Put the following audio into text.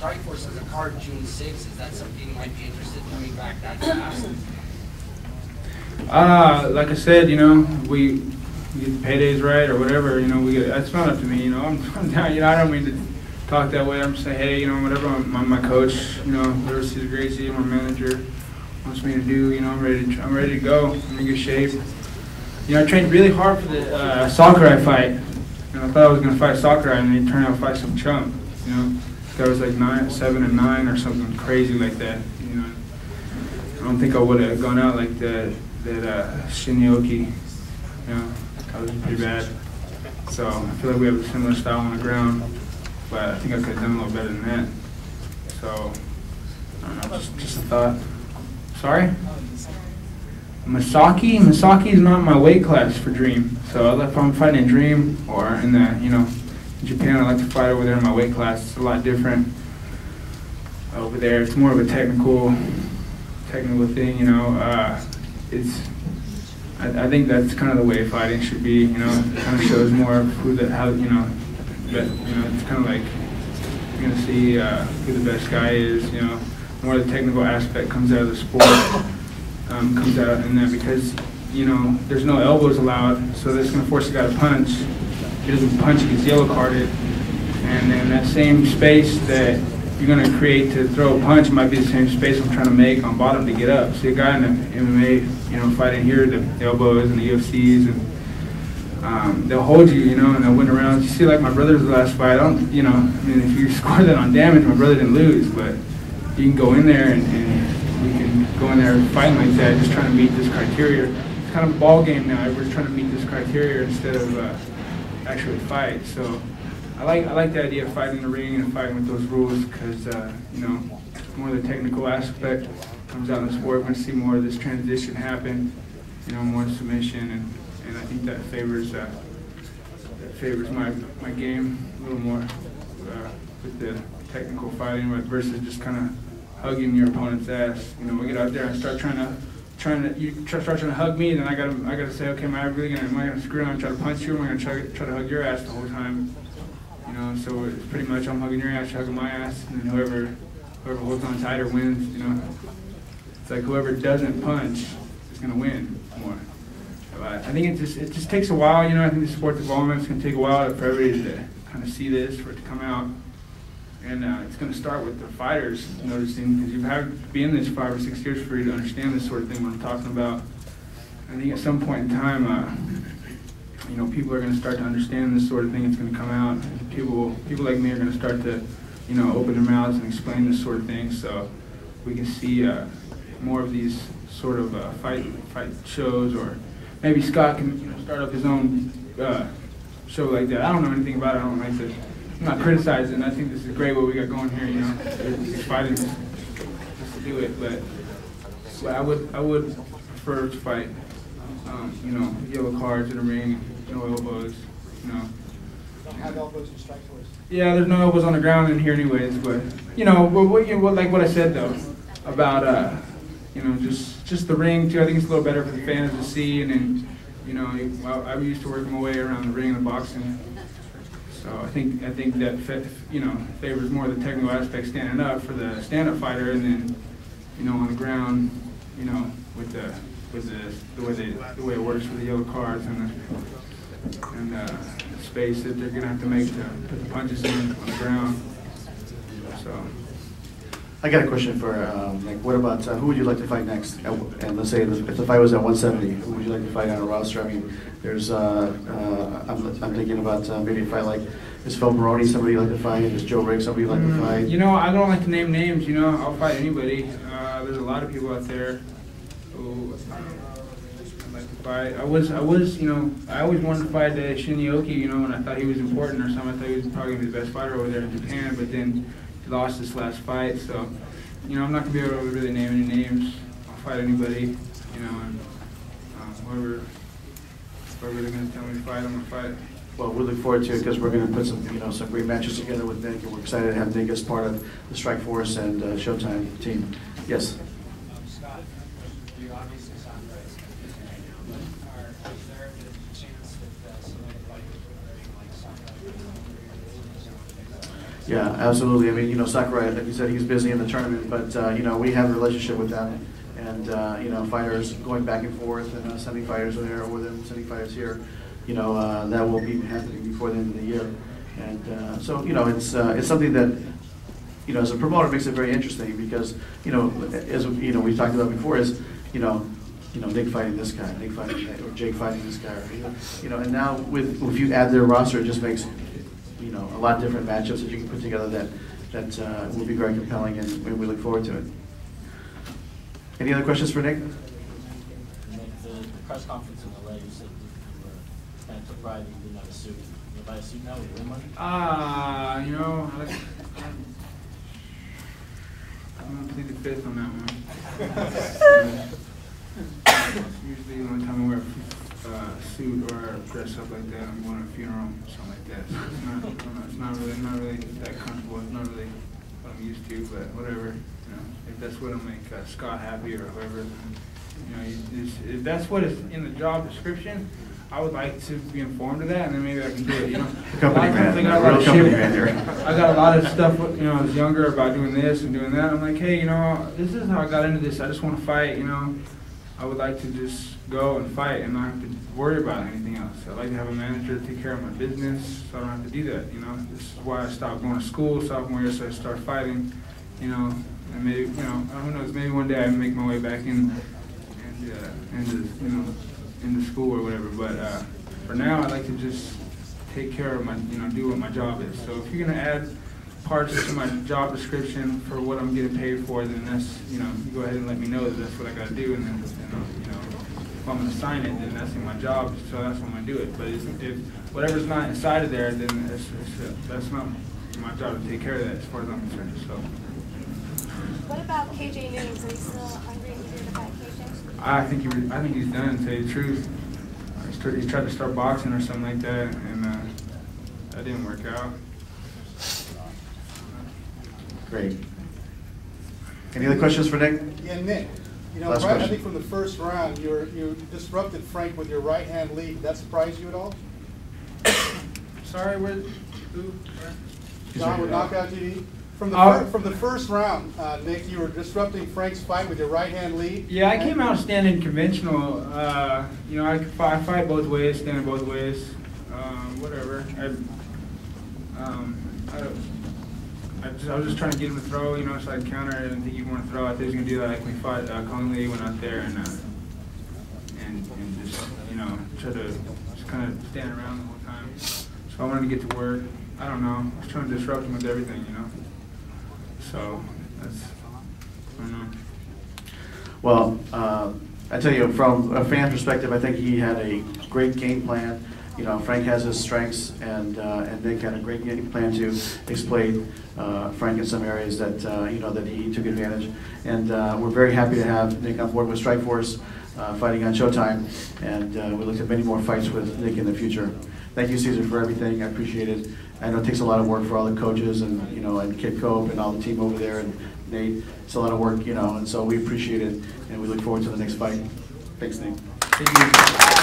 Strikeforce has a card June 6th. Is that something you might be interested in coming back that fast? Like I said, you know, we get the paydays right or whatever, you know, that's not up to me, you know, I'm down, you know, I don't mean to talk that way. I'm just saying, hey, you know, whatever my coach, you know, whatever sees Gracie, my manager wants me to do, you know, I'm ready to go. I'm in good shape. You know, I trained really hard for the Sakurai fight, and I thought I was going to fight Sakurai, and he turned out to fight some chump, you know. This guy was like 7-9 or something crazy like that, you know. I don't think I would have gone out like that Shinyoki, you know, that was pretty bad. So I feel like we have a similar style on the ground, but I think I could have done a little better than that. So, I don't know, just a thought. Sorry? Masaki is not my weight class for Dream. So if I'm fighting in Dream or in the, you know, in Japan, I like to fight over there in my weight class. It's a lot different over there. It's more of a technical thing, you know. I think that's kind of the way fighting should be, you know. It kind of shows more of how, you know, it's kind of like you're gonna see who the best guy is, you know. More of the technical aspect comes out of the sport, comes out in that because, you know, there's no elbows allowed, so that's gonna force the guy to punch. If he doesn't punch, he gets yellow carded, and then that same space that you're going to create to throw a punch might be the same space I'm trying to make on bottom to get up. See a guy in the MMA, you know, fighting here, the elbows and the UFCs, and they'll hold you, you know, and they'll win around. You see, like my brother's last fight, you know, I mean, if you score that on damage, my brother didn't lose, but you can go in there and you can go in there fighting like that, just trying to meet this criteria. It's kind of a ball game now. Everybody's trying to meet this criteria instead of actually fight. So I like the idea of fighting in the ring and fighting with those rules because, you know, more of the technical aspect comes out in the sport. We're going to see more of this transition happen, you know, more submission, and I think that favors my game a little more with the technical fighting versus just kind of hugging your opponent's ass. You know, we get out there and start trying to hug me, then I gotta say, okay, am I gonna screw around and try to punch you, or am I gonna try to hug your ass the whole time? You know, so it's pretty much I'm hugging your ass, you're hugging my ass, and then whoever holds on tighter wins. You know, it's like whoever doesn't punch is gonna win more. But I think it just takes a while. You know, I think the sport's development is gonna take a while for everybody to kind of see this, for it to come out. And it's going to start with the fighters noticing, because you've had to be in this 5 or 6 years for you to understand this sort of thing, what I'm talking about. I think at some point in time, you know, people are going to start to understand this sort of thing. It's going to come out. People like me are going to start to, you know, open their mouths and explain this sort of thing, so we can see more of these sort of fight shows, or maybe Scott can, you know, start up his own show like that. I don't know anything about it. I don't like to. I'm not criticizing. I think this is great what we got going here. You know, it's fighting just to do it. But I would prefer to fight. You know, yellow cards in the ring, no elbows. You know. Don't have elbows in Strikeforce. Yeah, there's no elbows on the ground in here anyways. But you know, like what I said though about you know, just the ring too. I think it's a little better for the fans to see. And then, you know, I used to work my way around the ring in the boxing. So I think that, you know, favors more the technical aspect standing up for the stand-up fighter, and then, you know, on the ground, you know, with the way it works with the yellow cards and the space that they're gonna have to make to put the punches in on the ground. So. I got a question for, like, what about, who would you like to fight next? And let's say if the fight was at 170, who would you like to fight on a roster? I mean, there's, I'm thinking about maybe a fight like, is Phil Maroney somebody you'd like to fight? Is Joe Riggs somebody you'd like to fight? You know, I don't like to name names, you know, I'll fight anybody. There's a lot of people out there who I'd like to fight. I was, you know, I always wanted to fight Shinyoki, you know, and I thought he was important or something. I thought he was probably going to be the best fighter over there in Japan, but then he lost his last fight, so, you know, I'm not going to be able to really name any names. I'll fight anybody, you know, and whoever they're going to tell me to fight, I'm going to fight. Well, we look forward to it because we're going to put some, you know, some great matches together with Nick, and we're excited to have Nick as part of the Strikeforce and Showtime team. Yes? Scott, you obviously sound right. Is there a chance that somebody like Yeah, absolutely. I mean, you know, Sakurai, like you said, he's busy in the tournament, but, you know, we have a relationship with them. And, you know, fighters going back and forth and sending fighters there or them sending fighters here, you know, that will be happening before the end of the year. And so, you know, it's something that, you know, as a promoter makes it very interesting because, you know, as, you know, we talked about before is, you know, Nick fighting this guy, Nick fighting that, or Jake fighting this guy, or, you know, and now if you add their roster, it just makes, you know, a lot of different matchups that you can put together that will be very compelling, and we look forward to it. Any other questions for Nick? Nick, the press conference in LA, you said you were kind of took pride that you didn't have a suit. You buy a suit now with your money? You know, I'm gonna plead the fifth on that one. Usually the only time I wear a suit or dress up like that, I'm going to a funeral or something like that. So it's not really that comfortable. It's not really what I'm used to, but whatever. You know, if that's what'll make Scott happy or whoever, you know, if that's what is in the job description, I would like to be informed of that, and then maybe I can do it. You know, Company man, real company man here. I got a lot of stuff. You know, I was younger about doing this and doing that. I'm like, hey, you know, this is how I got into this. I just want to fight. You know, I would like to just go and fight and not have to worry about anything else. I'd like to have a manager to take care of my business, so I don't have to do that. You know, this is why I stopped going to school sophomore year, so I started fighting. You know, and maybe, you know, who knows? Maybe one day I make my way back into you know, into school or whatever. But for now, I'd like to just take care of my, you know, do what my job is. So if you're gonna add parts to my job description for what I'm getting paid for, then that's, you know, you go ahead and let me know that that's what I got to do, and then, you know, if I'm going to sign it, then that's in my job, so that's when I'm going to do it. But if whatever's not inside of there, then that's not my job to take care of that as far as I'm concerned. So. What about KJ News? Are you still hungry to hear about KJ? I think he's done, to tell you the truth. He tried to start boxing or something like that, and that didn't work out. Great. Any other questions for Nick? Yeah, Nick. You know, Last right, I question. think from the first round, you disrupted Frank with your right hand lead. Did that surprise you at all? Sorry, who? John with Knockout TV. From the first round, Nick, you were disrupting Frank's fight with your right hand lead. Yeah, I came out standing conventional. You know, I fight both ways, standing both ways. Whatever. I was just trying to get him to throw, you know, so I'd counter. I didn't think he'd want to throw. I thought he was going to do that like we fought Conley, went out there and just, you know, try to just kind of stand around the whole time. So I wanted to get to work. I don't know. I was trying to disrupt him with everything, you know. So that's, I don't know. Well, I tell you, from a fan perspective, I think he had a great game plan. You know, Frank has his strengths, and Nick had a great game plan to exploit Frank in some areas that you know, that he took advantage. And we're very happy to have Nick on board with Strikeforce, fighting on Showtime, and we look at many more fights with Nick in the future. Thank you, Cesar, for everything. I appreciate it. I know it takes a lot of work for all the coaches and, you know, and Kid Cope and all the team over there, and Nate. It's a lot of work, you know, and so we appreciate it, and we look forward to the next fight. Thanks, Nick. Thank you.